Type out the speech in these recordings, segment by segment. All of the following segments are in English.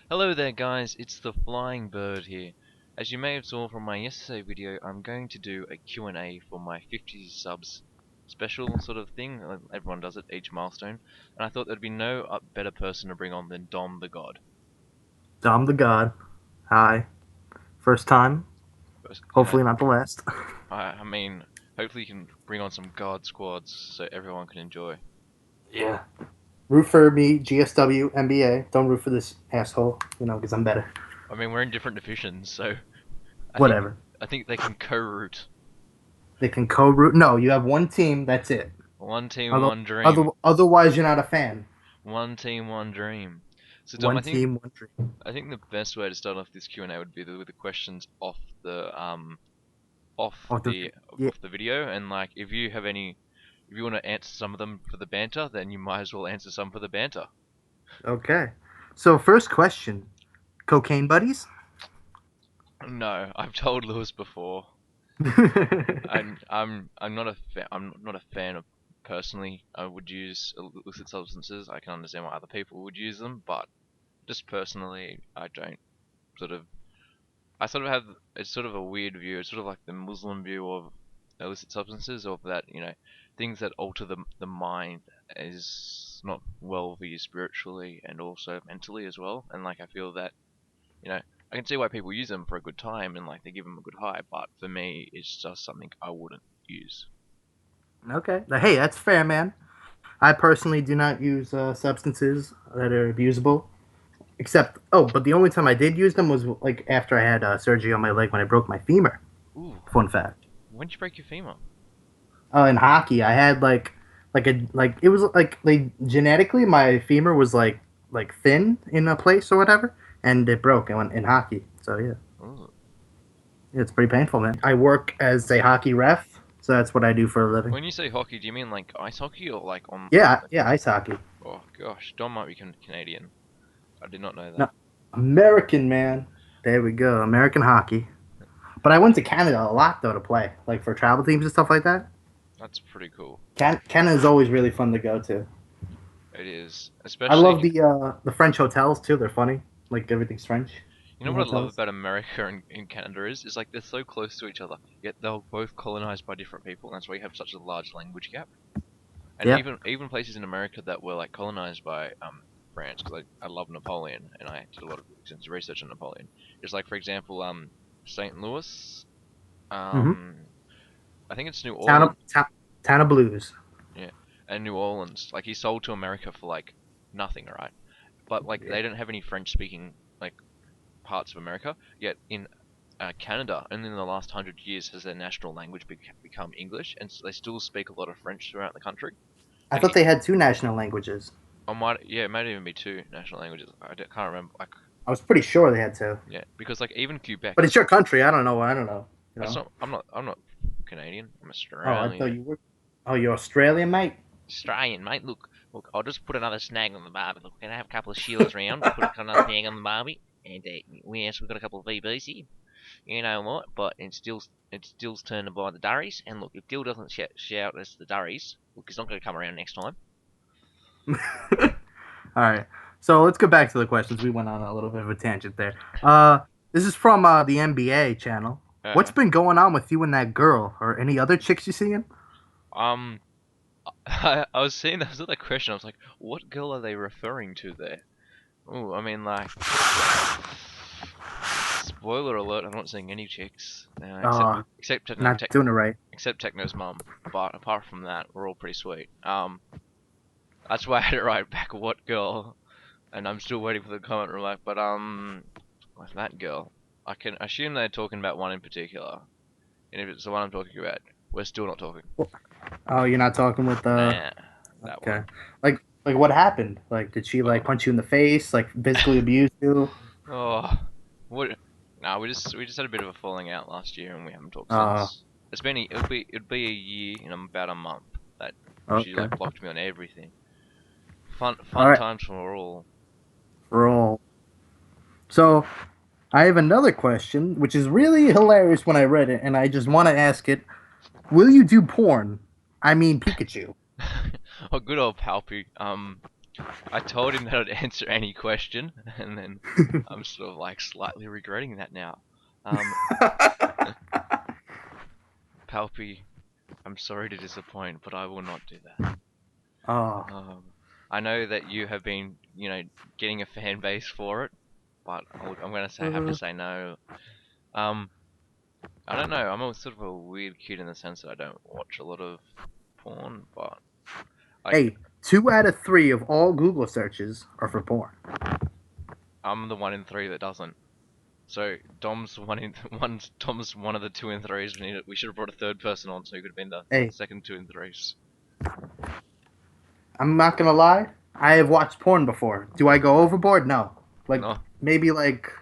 Hello there guys, it's the Flying Bird here. As you may have saw from my yesterday video, I'm going to do a Q&A for my 50 subs special sort of thing. Everyone does it, each milestone. And I thought there'd be no better person to bring on than Dom the God. Dom the God. Hi. First time. First, Hopefully not the last. I mean, hopefully you can bring on some God squads so everyone can enjoy. Yeah. Root for me, GSW, NBA. Don't root for this asshole, because I'm better. I mean, we're in different divisions, so I think Whatever. I think they can co-root. They can co-root. No, you have one team. That's it. One team, Other, one dream. otherwise, you're not a fan. One team, one dream. So Dom, One team, one dream. I think the best way to start off this Q&A would be with the questions off Oh, the yeah. off the video, and like if you want to answer some of them for the banter, then you might as well answer some for the banter. Okay. So first question: cocaine buddies? No, I've told Lewis before. I'm not a fan of personally. I would use illicit substances. I can understand why other people would use them, but just personally, I don't sort of I sort of have it's sort of a weird view. It's sort of like the Muslim view of illicit substances, of that things that alter the mind is not well for you spiritually and also mentally as well. And like I feel that I can see why people use them for a good time and like they give them a good high, but for me it's just something I wouldn't use. Okay. Hey, that's fair, man. I personally do not use substances that are abusable. Except, but the only time I did use them was like after I had surgery on my leg when I broke my femur. Ooh, Fun fact. when did you break your femur? In hockey, I had like it was like genetically my femur was like thin in a place or whatever, and it broke in hockey. So yeah, Ooh. it's pretty painful, man. I work as a hockey ref, so that's what I do for a living. When you say hockey, do you mean like ice hockey or like on Yeah, like yeah, ice hockey. oh gosh, Don might be Canadian. I did not know No, that. American man. There we go, American hockey. But I went to Canada a lot though to play, like for travel teams and stuff like that. That's pretty cool. Canada is always really fun to go to. It is, I love especially the French hotels too. They're funny. Like everything's French you know in the what I love hotels. about America and in Canada is like they're so close to each other, yet they're both colonized by different people, and that's why you have such a large language gap. And Yeah. even places in America that were like colonized by France, because I love Napoleon and I did a lot of extensive research on Napoleon. Just like for example, St. Louis, Mm-hmm. um, I think it's New Town of Orleans, Town of Blues. yeah, and New Orleans. Like he sold to America for like nothing, right? But like Yeah. they don't have any French speaking like parts of America. Yet in Canada, only in the last 100 years has their national language become English, and so they still speak a lot of French throughout the country. I And thought they had two national languages. yeah, it might even be two national languages. Can't remember. Like, I was pretty sure they had two. yeah, because like even But Quebec, it's your country. I don't know. I don't know. You that's know. not. I'm not Canadian. I'm Oh, I thought Australian. you were. Oh, you're Australian, mate. Australian, mate. Look. I'll just put another snag on the barbie. Look, we're gonna have a couple of Sheilas round. Put another snag on the barbie, and yes, we've got a couple of VBs here. You know what? But it's Dill's turn to buy the durries. And look, if Dill doesn't shout us the durries, look, he's not going to come around next time. All right. So let's go back to the questions. We went on a little bit of a tangent there. Uh, this is from the NBA channel. What's Uh, been going on with you and that girl, or any other chicks you seeing? um, I was seeing that was another question. I was like, what girl are they referring to there? Oh, I mean, like, spoiler alert, I'm not seeing any chicks, Uh, except Techno, not doing it right. except Techno's mum. But apart from that, we're all pretty sweet. That's why I had it right back. What girl? And I'm still waiting for the comment remark. But with that girl, I can assume they're talking about one in particular. And if it's the one I'm talking about, we're still not talking. Oh, you're not talking with the. Nah, that Okay. one. Like what happened? Like, did she like Oh, punch you in the face? Like physically abuse you? oh, what? Nah, we just had a bit of a falling out last year, and we haven't talked Uh, since. It'd be a year in about a month that she okay. like blocked me on everything. All Fun right. times for all. Roll. So I have another question, which is really hilarious when I read it, and I just want to ask it. Will you do porn? I mean Pikachu. Oh, good old Palpy. I told him that I'd answer any question, and then I'm sort of like slightly regretting that now. Um, Palpy, I'm sorry to disappoint, but I will not do that. Oh. I know that you have been, getting a fan base for it, but I'm gonna say have to Uh, say no. Um, I don't know. I'm a sort of a weird kid in the sense that I don't watch a lot of porn, but like hey, 2 out of 3 of all Google searches are for porn. I'm the one in three that doesn't. So Dom's one in one. Tom's one of the two in threes. We should have brought a third person on so he could have been the Hey, second two in threes. I'm not gonna lie. I have watched porn before. Do I go overboard? No. Like No, maybe like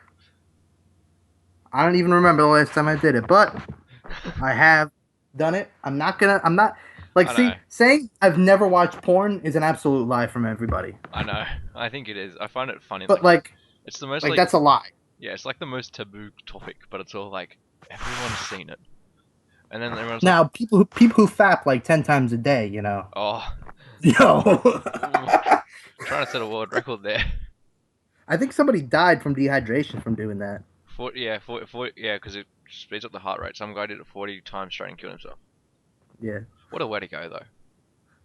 I don't even remember the last time I did it, but I have done it. I'm not gonna. I'm not. Like, I know, see, saying I've never watched porn is an absolute lie from everybody. I know. I think it is. I find it funny. But It's the most like that's a lie. yeah, it's like the most taboo topic, but it's all like everyone's seen it, and then everyone's like, Now, people who fap like 10 times a day, oh, yo, ooh, trying to set a world record there. I think somebody died from dehydration from doing that. 40, yeah, 40, yeah, because it speeds up the heart rate. Some guy did it 40 times straight and killed himself. Yeah, What a way to go, though.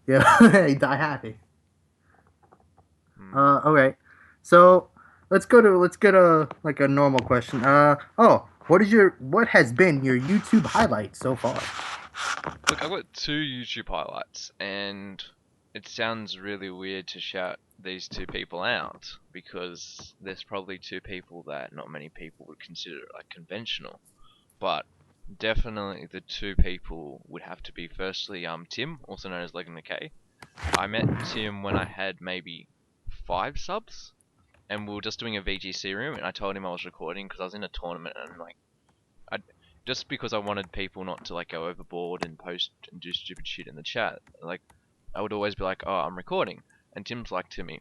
yeah, he die happy. Hmm. Okay, so let's get a like a normal question. What has been your YouTube highlight so far? Look, I've got two YouTube highlights, and it sounds really weird to shout these two people out because there's probably two people that not many people would consider like conventional. But definitely the two people would have to be firstly Tim, also known as Leg in the K. I met Tim when I had maybe 5 subs, and we were just doing a VGC room, and I told him I was recording because I was in a tournament, and like I just because I wanted people not to like go overboard and post and do stupid shit in the chat. Like I would always be like, "Oh, I'm recording," and Tim's like to me,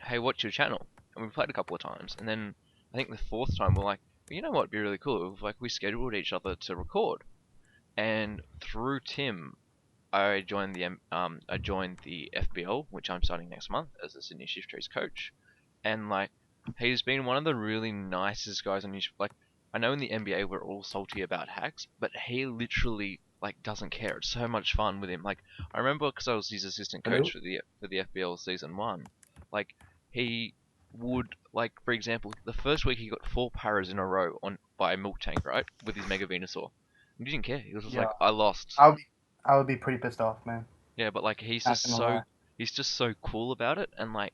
"Hey, what's your channel?" And we played a couple of times, and then I think the fourth time we're like, well, "You know what? Would be really cool if like we scheduled each other to record." And through Tim, I joined the FBL, which I'm starting next month as the Sydney Shift Trees coach, and like he's been one of the really nicest guys on YouTube. Like I know in the NBA we're all salty about hacks, but he literally like doesn't care. It's so much fun with him. Like I remember because I was his assistant coach Hello. for the FBL season one. Like he would like for example the first week he got 4 paras in a row on by a milk tank right with his Mega Venusaur. He didn't care. He was just Yeah, like I lost. I would be, I would be pretty pissed off, man. Yeah, but like Not gonna lie. he's just so cool about it, and like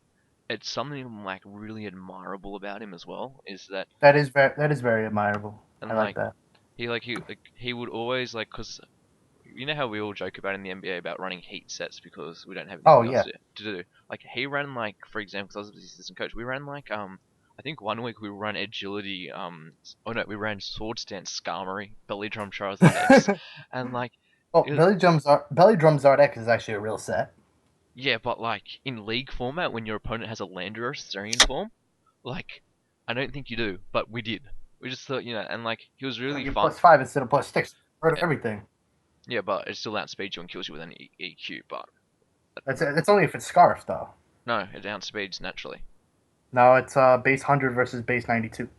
it's something like really admirable about him as well is that That is very admirable. I and like that. he would always like because you know how we all joke about in the NBA about running heat sets because we don't have Oh anything else yeah. to do. Like he ran like for example, 'cause I was his assistant coach, we ran like I think one week we ran agility oh no we ran sword stance Skarmory, belly drum Charizard X, and like Oh, it, Belly Drum Zard X is actually a real set. yeah, but like in league format when your opponent has a Landorus Therian form. Like, I don't think you do, but we did. We just thought, and like he was really You're fun. +5 instead of +6. Rid of Yeah, everything. yeah, but it still outspeeds you and kills you with an EQ. But That's only if it's Scarf though. no, it outspeeds naturally. No, it's base 100 versus base 92.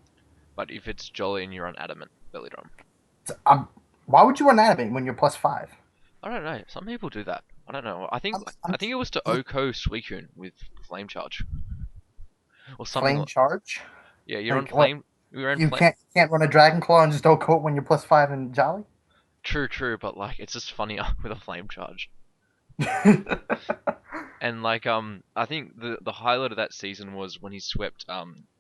But if it's Jolly and you're on Adamant Belly Drum, Um, why would you run animate when you're +5? I don't know. Some people do that. I don't know. I think I'm, I I'm think it was to Oko Suicune with Flame Charge or something. flame charge. Yeah, you're on Like what? Flame. We were in You Flame. can't run a Dragon Claw and just don't coat when you're +5 and Jolly. True, true, but like it's just funnier with a Flame Charge. And like I think the highlight of that season was when he swept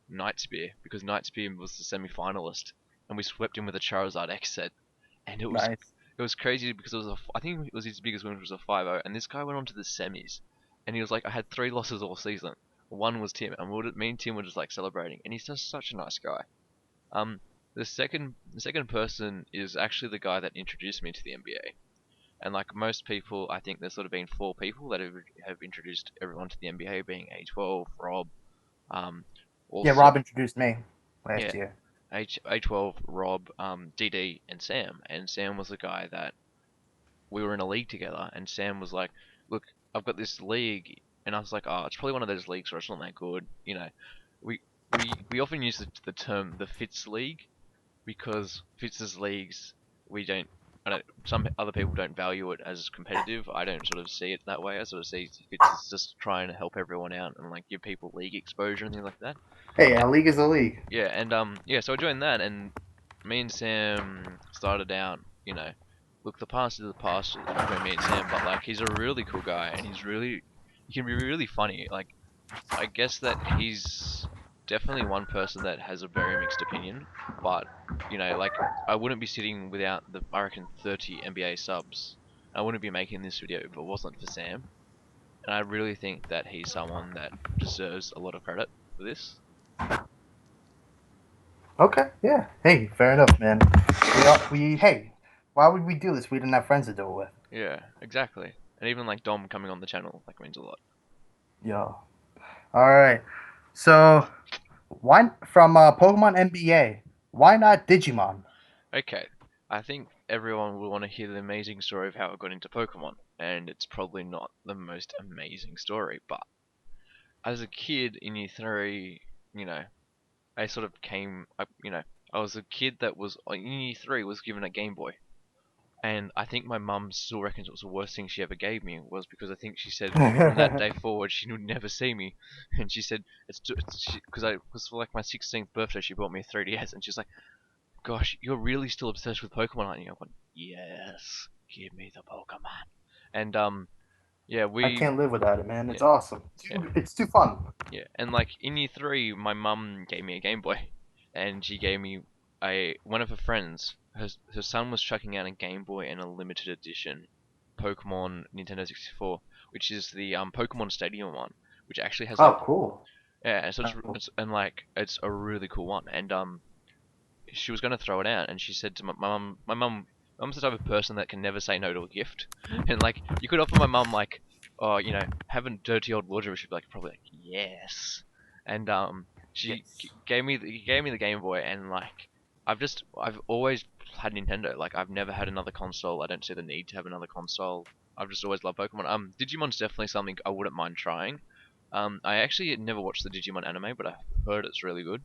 Night Spear because Night Spear was the semi-finalist and we swept him with a Charizard X set and Nice. it was crazy because I think it was his biggest win which was a 5-0 and this guy went on to the semis and he was like I had 3 losses all season. One was Tim and me and Tim were just like celebrating and he's just such a nice guy. Um the second person is actually the guy that introduced me to the NBA. And like most people, I think there's sort of been 4 people that have introduced everyone to the NBA, being A12, Rob, um, Yeah, also Rob introduced me yeah, last year. A12, Rob, DD, and Sam. And Sam was the guy that we were in a league together, and Sam was like, "Look, I've got this league, and I was like, oh, it's probably one of those leagues where it's not that good. We we often use the term the Fitz League because Fitz's leagues we don't. I don't, some other people don't value it as competitive. I don't sort of see it that way. I sort of see Fitz as just trying to help everyone out and like give people league exposure and things like that. Hey, a league is a league. Yeah, and yeah, so I joined that, and me and Sam started out, look, the past is the past between me and Sam, but like he's a really cool guy, and he can be really funny. Like, I guess that he's definitely one person that has a very mixed opinion, but like I wouldn't be sitting without I reckon 30 NBA subs. I wouldn't be making this video if it wasn't for Sam, and I really think that he's someone that deserves a lot of credit for this. Okay, yeah. Hey, fair enough, man. Hey, why would we do this? We didn't have friends to do it with. Yeah, exactly. And even like Dom coming on the channel like means a lot. Yo. All right. So, why from Pokemon NBA? Why not Digimon? Okay, I think everyone will want to hear the amazing story of how I got into Pokemon, and it's probably not the most amazing story, but as a kid in year three, you know, I sort of I was a kid that was in year three was given a Game Boy, and I think my mum still reckons it was the worst thing she ever gave me was because I think she said from that day forward she would never see me, and she said it's because I was for like my 16th birthday she bought me a 3DS, and she's like, "Gosh, you're really still obsessed with Pokemon, aren't you?" I went, "Yes, give me the Pokemon," and yeah, I can't live without it, man. yeah, It's awesome. yeah, It's too fun. yeah, and like in year three, my mum gave me a Game Boy, and she gave me a one of her friends. Her son was chucking out a Game Boy and a limited edition Pokemon Nintendo 64, which is the Pokemon Stadium one, which actually has like Oh, cool. yeah, so Oh, cool. it's a really cool one, and she was gonna throw it out, and she said to my mum's the type of person that can never say no to a gift, and like you could offer my mum like, oh, have a dirty old wardrobe, she'd be like probably like yes, and she Yes. gave me the Game Boy, and like I've always had Nintendo, like I've never had another console. I don't see the need to have another console. I've just always loved Pokemon. Digimon's definitely something I wouldn't mind trying. I actually never watched the Digimon anime, but I heard it's really good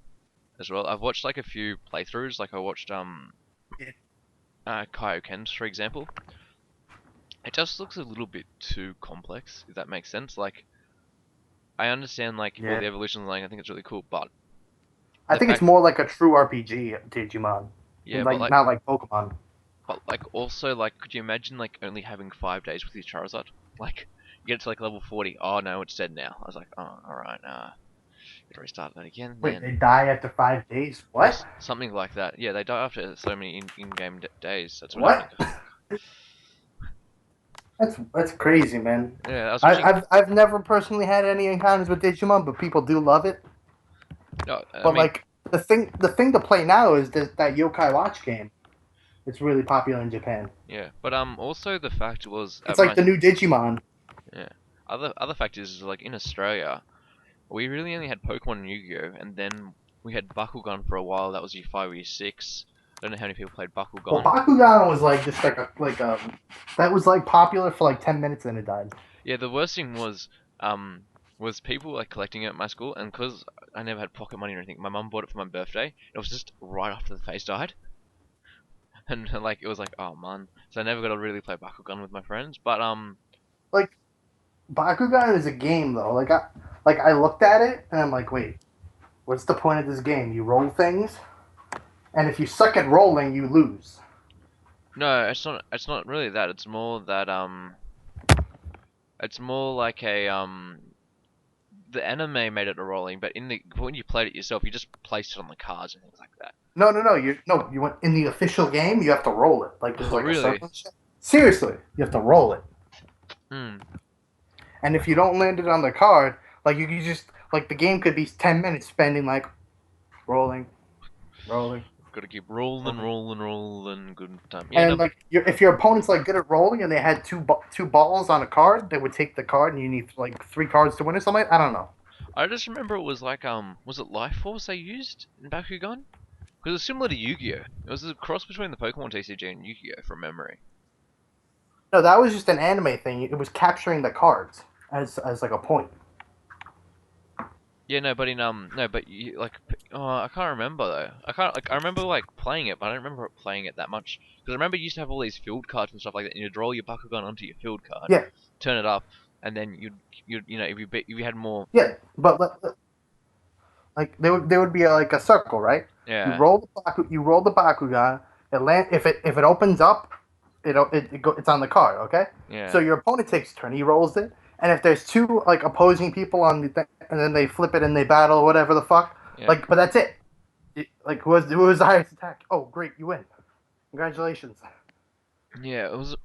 as well. I've watched like a few playthroughs, like I watched Yeah. Kaioken's for example. It just looks a little bit too complex, if that makes sense. Like I understand like all Yeah. the evolution, like I think it's really cool, but I the think it's fact, more like a true RPG, Digimon. yeah, Like not like Pokemon. but like also like, could you imagine like only having 5 days with your Charizard? Like you get to like level 40, oh no, it's dead now. I was like, oh, all right, gotta restart that again Wait, then. they die after 5 days? Yeah, What? something like that. Yeah, they die after so many in-game days. That's what happened. What? That's crazy, man. Yeah, I was watching. I've never personally had any encounters with Digimon, but people do love it. No, I But mean, like the thing to play now is that Yokai Watch game. It's really popular in Japan. yeah, but also the fact was It's at my like the new Digimon. yeah. Other fact is like in Australia, we really only had Pokemon and Yu-Gi-Oh, and then we had Bakugan for a while. That was year 5 or year 6. I don't know how many people played Well, Bakugan. Bakugan was like just like a that was like popular for like 10 minutes and it died. Yeah, the worst thing was people like collecting it at my school, and because I never had pocket money or anything, my mum bought it for my birthday. It was just right after the face died, and like it was like, oh man. So I never got to really play Bakugan with my friends. But Like Bakugan is a game though. Like I looked at it and I'm like, wait, what's the point of this game? You roll things, and if you suck at rolling, you lose. no, it's not really that. It's more that it's more like a the anime made it a rolling, but in the when you played it yourself, you just placed it on the cards and things like that. No. You went in the official game. You have to roll it. Like there's Oh like a really? circle. Seriously, you have to roll it. Hmm. And if you don't land it on the card, like you can just like the game could be 10 minutes spending like rolling, rolling, Got to keep rolling, rolling. rolling, rolling. Good time. Yeah, And no. like if your opponent's like good at rolling and they had two balls on a card, they would take the card and you need like 3 cards to win or something. I don't know. I just remember it was like was it Life Force they used in Bakugan? Because it's similar to Yu-Gi-Oh. It was a cross between the Pokemon TCG and Yu-Gi-Oh from memory. No, that was just an anime thing. It was capturing the cards. as like a point. Yeah, no, but in no, but you like I can't remember though. I remember like playing it, but I don't remember playing it that much. Because I remember you used to have all these field cards and stuff like that, and you'd roll your Bakugan onto your field card, Yeah, turn it up, and then you'd if you had more. yeah, but like there would be like a circle, right? Yeah, You roll the Bakugan. If it opens up, it's on the card. Okay, so yeah, your opponent takes a turn. He rolls it, and if there's two like opposing people on the thing, and then they flip it and they battle whatever the fuck. yeah, Like, but that's it. Like who was the highest attack? Oh, great, you win. Congratulations. yeah. It was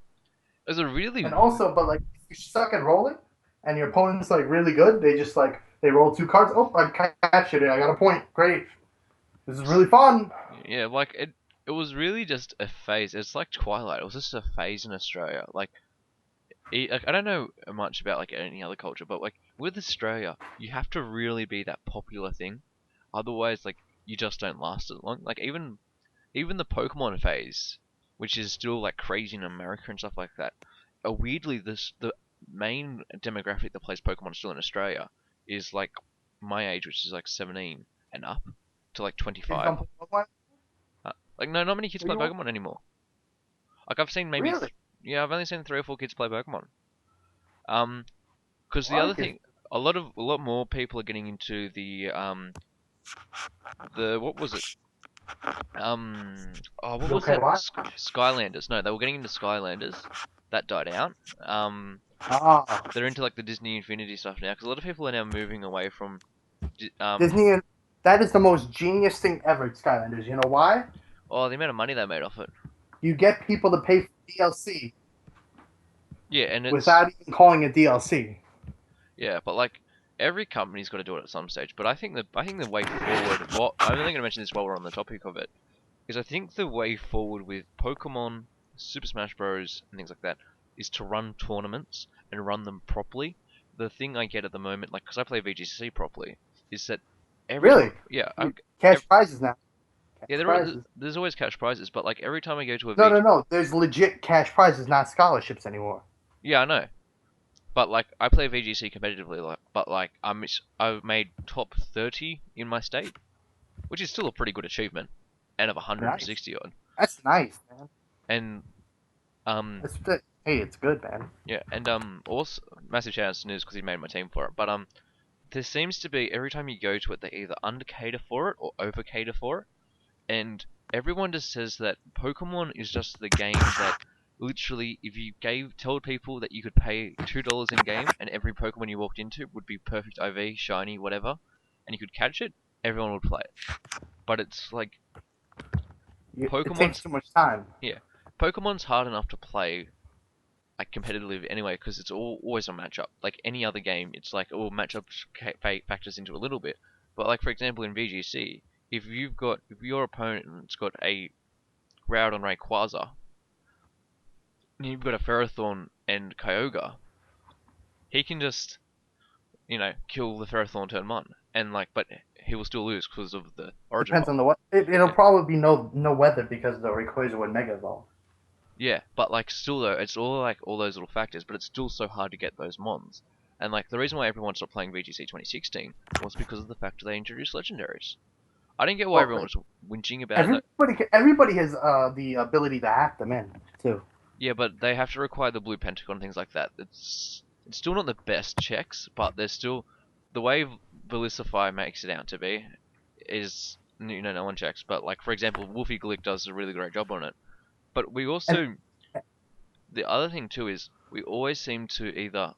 a really And also, but like if you suck at rolling, and your opponent's like really good, they just like they roll two cards. Oh, I catch it. I got a point. Great. This is really fun. yeah, like it was really just a phase. It's like Twilight. It was just a phase in Australia. Like I don't know much about like any other culture, but like with Australia, you have to really be that popular thing. Otherwise, like you just don't last as long. Like even the Pokemon phase, which is still like crazy in America and stuff like that. Weirdly, the main demographic that plays Pokemon still in Australia is like my age, which is like 17 and up to like Kids 25. don't play Pokemon. Like no, not many kids What play you want? Pokemon anymore. Like I've seen maybe Really? yeah, I've only seen 3 or 4 kids play Pokemon. Um, because A the lot other of kids. thing, a lot more people are getting into the what was it? Oh, what was Okay, that? why? Skylanders. No, they were getting into Skylanders. That died out. Ah, They're into like the Disney Infinity stuff now because a lot of people are now moving away from Disney. That is the most genius thing ever. Skylanders. You know why? oh, the amount of money they made off it. You get people to pay for DLC Yeah, and it's without even calling it DLC. yeah, but like every company's got to do it at some stage. But I think the way forward. Well, I'm only going to mention this while we're on the topic of it, is I think the way forward with Pokemon, Super Smash Bros, and things like that, is to run tournaments and run them properly. The thing I get at the moment, like, because I play VGC properly, is that every time, Really? yeah, Cash prizes now. yeah, Cash prizes. there's always cash prizes, but like every time I go to a No, no, VG, no. There's legit cash prizes, not scholarships anymore. yeah, I know, but like I play VGC competitively, like, but like I've made top 30 in my state, which is still a pretty good achievement, and of Nice. 160 odd, That's nice, man. and um Hey, it's good, man. yeah, and also massive shout out to Snooze because he made my team for it. But there seems to be every time you go to it, they either under cater for it or over cater for it, and everyone just says that Pokemon is just the game that literally, if you told people that you could pay $2 in game and every Pokemon you walked into would be perfect IV, shiny, whatever, and you could catch it, everyone would play it. But it's like It takes Pokemon's too much time. yeah, Pokemon's hard enough to play like competitive anyway because it's always a matchup. Like any other game, it's like all matchups factors into a little bit. But like for example in VGC, if your opponent's got a Groudon Rayquaza, and you've got a Ferrothorn and Kyogre, he can just kill the Ferrothorn turn one, and like but he will still lose because of the Origin Depends bomb. on the weather. It'll Yeah, probably be no weather because the Rayquaza would Mega Evolve. yeah, but like still though, it's all like all those little factors, but it's still so hard to get those mons. And like the reason why everyone stopped playing VGC 2016 was because of the fact that they introduced legendaries. I didn't get why Well, everyone was whinging about it. everybody has the ability to hack them in too. Yeah, but they have to require the blue pentagon things like that. It's still not the best checks, but there's still the way Belisify makes it out to be is no one checks. But like for example, Wolfie Glick does a really great job on it. But we And also the other thing too is we always seem to either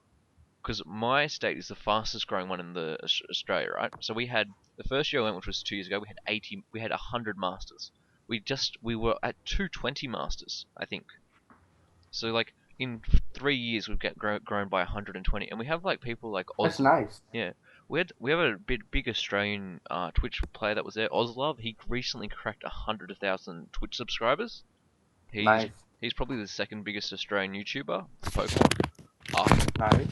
because my state is the fastest growing one in the Australia, right? So we had the first year I went, which was 2 years ago. We had 100 masters. We were at 220 masters, I think. So like in 3 years we've grown by 120, and we have like people like that's Oz. nice. Yeah, we have a big Australian Twitch player that was there, Ozlove. He recently cracked 100,000 Twitch subscribers. He's Nice. he's probably the second biggest Australian YouTuber for Pokemon after Nice.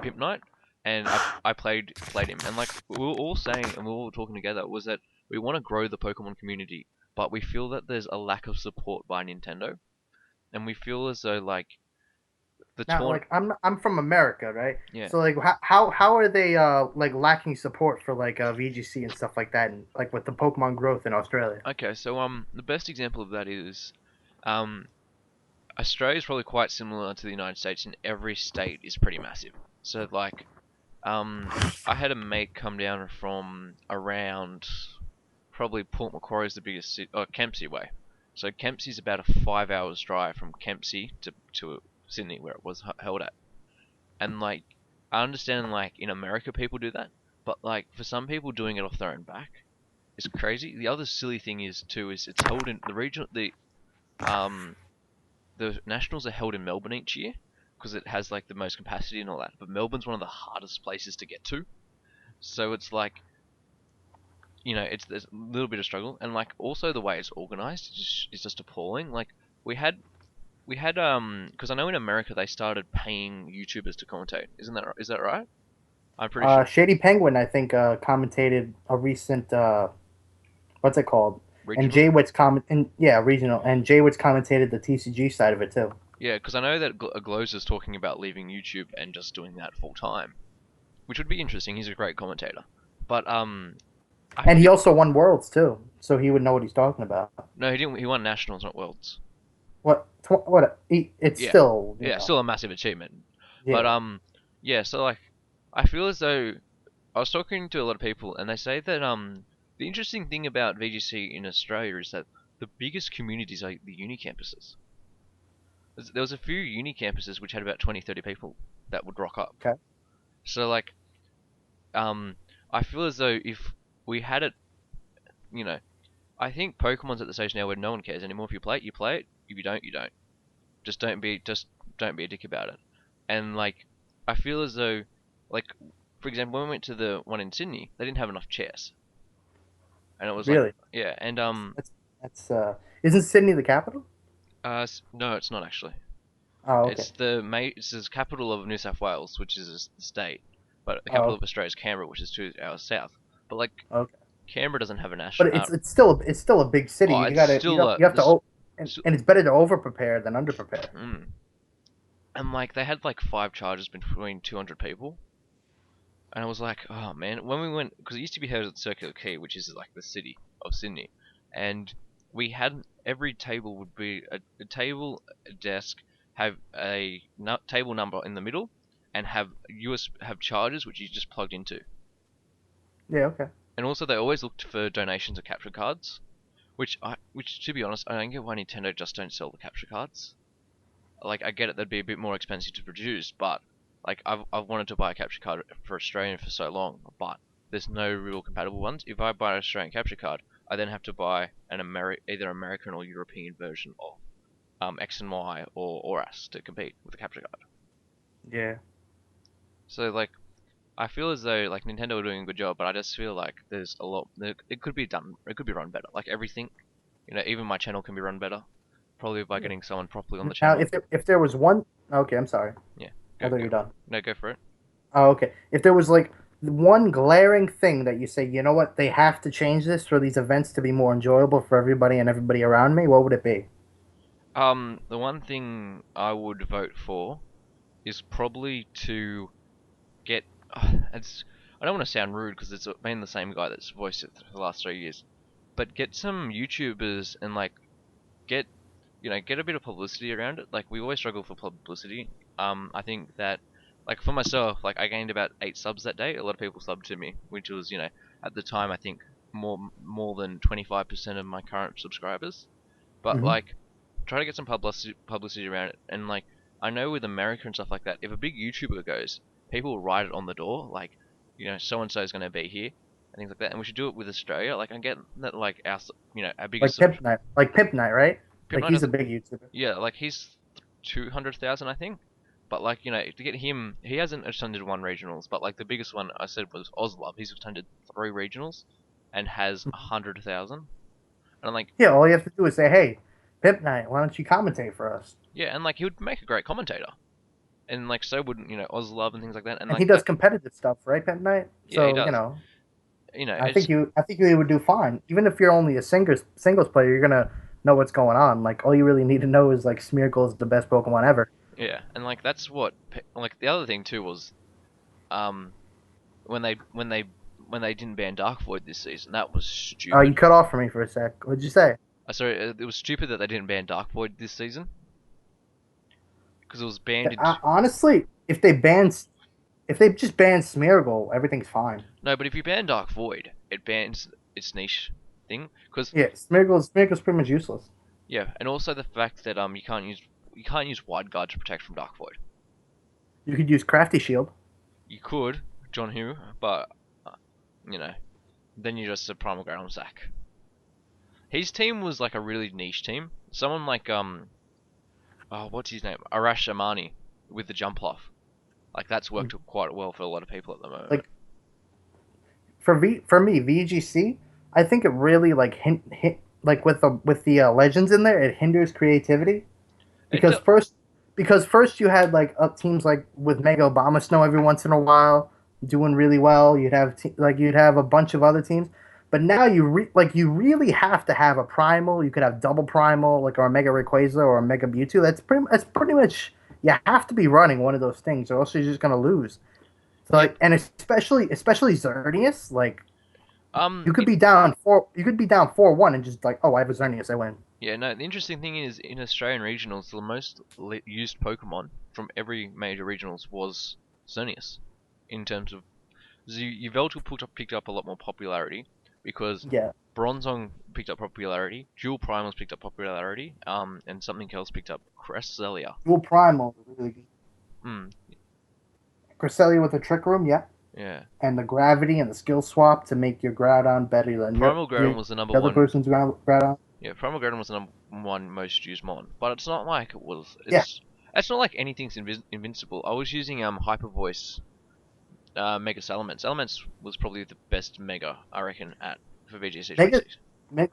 Pimp Night, and I played him, and like we were all saying, and we were all talking together, was that we want to grow the Pokemon community, but we feel that there's a lack of support by Nintendo, and we feel as though like the Now, tourn. like I'm from America, right? Yeah. So like how are they like lacking support for like VGC and stuff like that, and like with the Pokemon growth in Australia? Okay, so the best example of that is um Australia is probably quite similar to the United States, and every state is pretty massive. So like um I had a mate come down from around probably Port Macquarie is the biggest city, or Kempsey way. So Kempsey's about a 5 hours drive from Kempsey to Sydney where it was held at. And like I understand like in America people do that, but like for some people doing it off their own back is crazy. The other silly thing is too is it's held in the region um the nationals are held in Melbourne each year because it has like the most capacity and all that. But Melbourne's one of the hardest places to get to, so it's like it's there's a little bit of struggle, and like also the way it's organized is just appalling. Like we had because I know in America they started paying YouTubers to commentate. Is that right? I'm pretty sure Shady Penguin, I think, commentated a recent what's it called? And regional. Jay Witz comment, and yeah, regional, and Jay Witz commentated the TCG side of it too. Yeah, because I know that Glows is talking about leaving YouTube and just doing that full time, which would be interesting. He's a great commentator, but I And he feel also won Worlds too, so he would know what he's talking about. no, he didn't. He won nationals, not worlds. It's Yeah, still, yeah, still a massive achievement. But yeah. yeah. So like, I feel as though I was talking to a lot of people, and they say that the interesting thing about VGC in Australia is that the biggest communities are the uni campuses. There was a few uni campuses which had about 20, 30 people that would rock up. Okay. So like, um, I feel as though if we had it, you know, I think Pokemon's at the stage now where no one cares anymore. If you play it, you play it. If you don't, you don't. Just don't be a dick about it. And like, I feel as though, like, for example, when we went to the one in Sydney, they didn't have enough chairs, and it was like, Really? yeah, and That's isn't Sydney the capital? no, it's not actually. Oh, okay. It's the capital of New South Wales, which is the state, but the capital Oh, of Australia is Canberra, which is 2 hours south. But like, okay. Canberra doesn't have a national. But it's still a big city. Oh, You it's gotta still you have to this. and it's better to over prepare than under prepare. And like they had like 5 charges between 200 people, and I was like, oh man, when we went, because it used to be held at Circular Quay, which is like the city of Sydney, and we had every table would be a table, a desk, have a table number in the middle, and have chargers which you just plugged into, Yeah, okay. and also they always looked for donations of capture cards, which to be honest, I don't get why Nintendo just don't sell the capture cards. Like I get it, they'd be a bit more expensive to produce, but like I've wanted to buy a capture card for Australian for so long, but there's no real compatible ones. If I buy an Australian capture card, I then have to buy either American or European version of X and Y or ORAS to compete with the capture card. Yeah. So like I feel as though like Nintendo are doing a good job, but I just feel like there's a lot. It could be done. It could be run better. Like everything, even my channel can be run better. Probably by Yeah. getting someone properly on the Now, channel. if there was one, okay, I'm sorry. Yeah, I go thought go. you're done. No, go for it. Oh, okay. If there was like one glaring thing that you say, you know what, they have to change this for these events to be more enjoyable for everybody and everybody around me, what would it be? The one thing I would vote for is probably to get. It's. I don't want to sound rude because it's been the same guy that's voiced it for the last 3 years, but get some YouTubers and like get get a bit of publicity around it. Like we always struggle for publicity. I think that like for myself, like I gained about 8 subs that day. A lot of people subbed to me, which was at the time I think more than 25% of my current subscribers. But Hmm. like try to get some publicity around it. And like I know with America and stuff like that, if a big YouTuber goes, people will write it on the door, like so and so is going to be here and things like that. And we should do it with Australia. Like I get that like our biggest Like Pimp Night, right? Pip Like Knight he's a doesn't. big YouTuber. Yeah, like he's 200,000 I think. But like to get him, he hasn't attended one regionals. But like the biggest one I said was Oslub. He's attended 3 regionals and has Mhm. 100,000. And I'm like, Yeah, all you have to do is say, "Hey, Pimp Night, why don't you commentate for us?" yeah, and like he would make a great commentator. And like so would Oslub and things like that. And And he like does that, competitive stuff, right, Pimp Night? yeah, he So does. It's I think you would do fine. Even if you're only a singles player, you're gonna know what's going on. Like all you really need to know is like Smeargle is the best Pokemon ever. Yeah, and like that's what like the other thing too was um when they didn't ban Dark Void this season, that was You stupid. cut off for me for a sec. What'd you say? Sorry, it was stupid that they didn't ban Dark Void this season because it was banned in. Honestly, if they just ban Smeargle, everything's fine. No, but if you ban Dark Void, it bans its niche thing. Because Yeah, Smeargle's pretty much useless. yeah, and also the fact that you can't use Wide Guard to protect from Dark Void. You could use Crafty Shield. You could John Hu, but uh, you know, then you're just a Primal Ground Zac. His team was like a really niche team. Someone like oh, what's his name? Arash Amani with the jump off. Like that's worked quite well for a lot of people at the moment. Like for me, VGC, I think it really like hint like with the legends in there, it hinders creativity It because first you had like teams like with Mega Obama Snow every once in a while doing really well. You'd have a bunch of other teams, but now you really have to have a primal. You could have double primal like or a Mega Rayquaza or a Mega Mewtwo. That's pretty much you have to be running one of those things, or else you're just gonna lose. So yeah, like, and especially Xerneas, like um, you could be down 4-1 and just like, oh, I have a Xerneas, I win. Yeah, no, the interesting thing is in Australian regionals, the most used Pokemon from every major regionals was Xerneas. In terms of Yveltal picked up a lot more popularity because Yeah, Bronzong picked up popularity, Dual Primals picked up popularity, and something else picked up Cresselia. dual primal, really good. Hmm, Cresselia with a Trick Room, yeah, yeah. and the gravity and the skill swap to make your Groudon better than Primal your Groudon was the number the other one. person's Groudon. Yeah, Primal Groudon was the number one most used mon, but it's not like it was. Yeah, It's not like anything's invincible. I was using Hyper Voice Mega Salamence. Salamence was probably the best Mega, I reckon, at for VGC make it 26. make,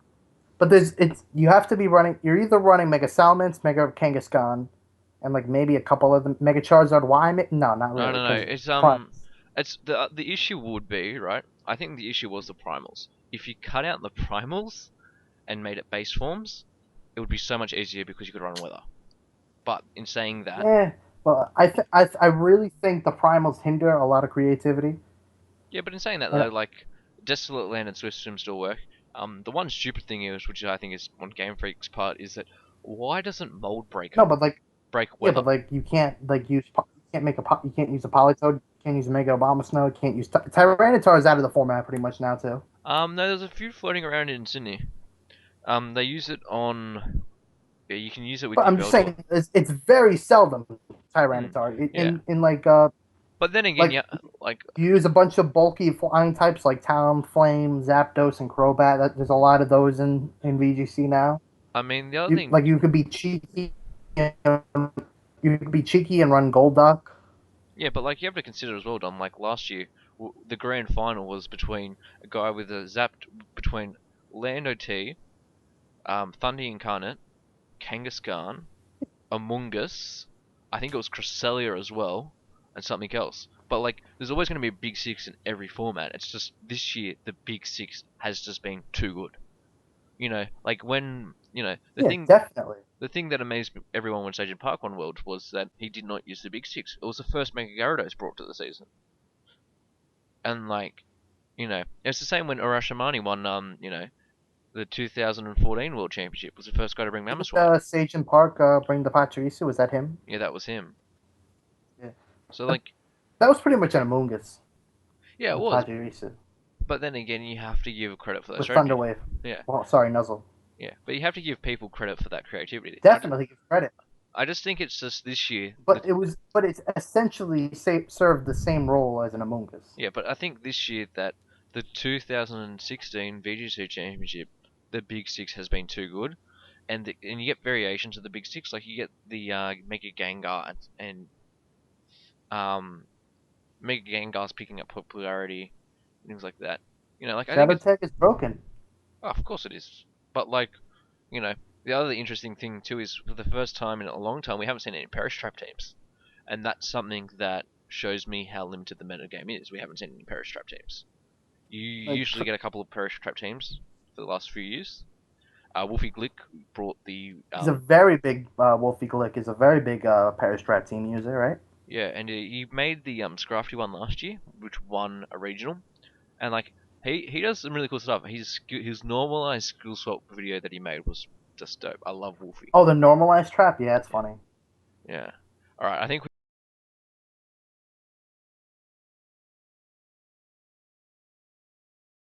but there's it's you have to be running. You're either running Mega Salamence, Mega Kangaskhan, and like maybe a couple of the Mega Charizard Y. No, not No, really, no, no. because Prime. It's the issue would be right. I think the issue was the primals. If you cut out the primals and made it base forms, it would be so much easier because you could run weather. But in saying that, Yeah, well, I really think the primals hinder a lot of creativity. yeah, but in saying that And though, like Desolate Land and Swift Swim still work. The one stupid thing is, which I think is on Game Freak's part, is that why doesn't Mold no, Breaker but like break yeah, weather? but like you can't like use you can't make you can't use a Politoed, you can't use a Mega Obama Snow, you can't use Tyranitar is out of the format pretty much now too. No, there's a few floating around in Sydney. They use it on. Yeah, you can use it with But your I'm just Beldor. saying it's very seldom Mm, Tyranitar yeah, in but then again, like yeah, like you use a bunch of bulky flying types like Talonflame, Zapdos, and Crobat. There's a lot of those in VGC now. I mean, the other thing, You could be cheeky. You could be cheeky and run Golduck. yeah, but like you have to consider as well, Dom. Like last year, the grand final was between a guy with a zapped between Lando T, Thunder Incarnate, Kangaskhan, Amoonguss. I think it was Cresselia as well, and something else. But like, there's always going to be a big six in every format. It's just this year the big six has just been too good. Like when Yeah, definitely. the thing that amazed everyone when Agent Park won World was that he did not use the big six. It was the first Mega Gyarados brought to the season, and like it's the same when Urashimani won the 2014 World Championship. Was the first guy to bring Didn't Mamoswine. Sage and Park bring the Pachirisu? Was that him? Yeah, that was him. Yeah. So But like that was pretty much an Among Us yeah, it with was. Pachirisu. But then again, you have to give credit for that With strategy. Thunderwave. Yeah, Well, sorry, Nuzzle. yeah. But you have to give people credit for that creativity. Definitely give credit. I just think it's just this year. But it's essentially served the same role as an Among Us. Yeah, but I think this year that the 2016 VGC Championship, the Big Six has been too good, and you get variations of the Big Six, like you get the Mega Gengar and um Mega Gengar's picking up popularity, things like that. Like I think Shadow it's Tech is broken. oh, of course it is, but like you know the other interesting thing too is for the first time in a long time we haven't seen any Perish Trap teams, and that's something that shows me how limited the meta game is. We haven't seen any Perish Trap teams. You Like usually get a couple of Perish Trap teams for the last few years, Wolfie Glick brought the He's a very big Wolfie Glick is a very big Paris Strat team user, right? yeah, and he made the Scrafty one last year, which won a regional, and like he does some really cool stuff. His normalized skill swap video that he made was just dope. I love Wolfie. Oh, the normalized trap. Yeah, it's funny. Yeah. All right, I think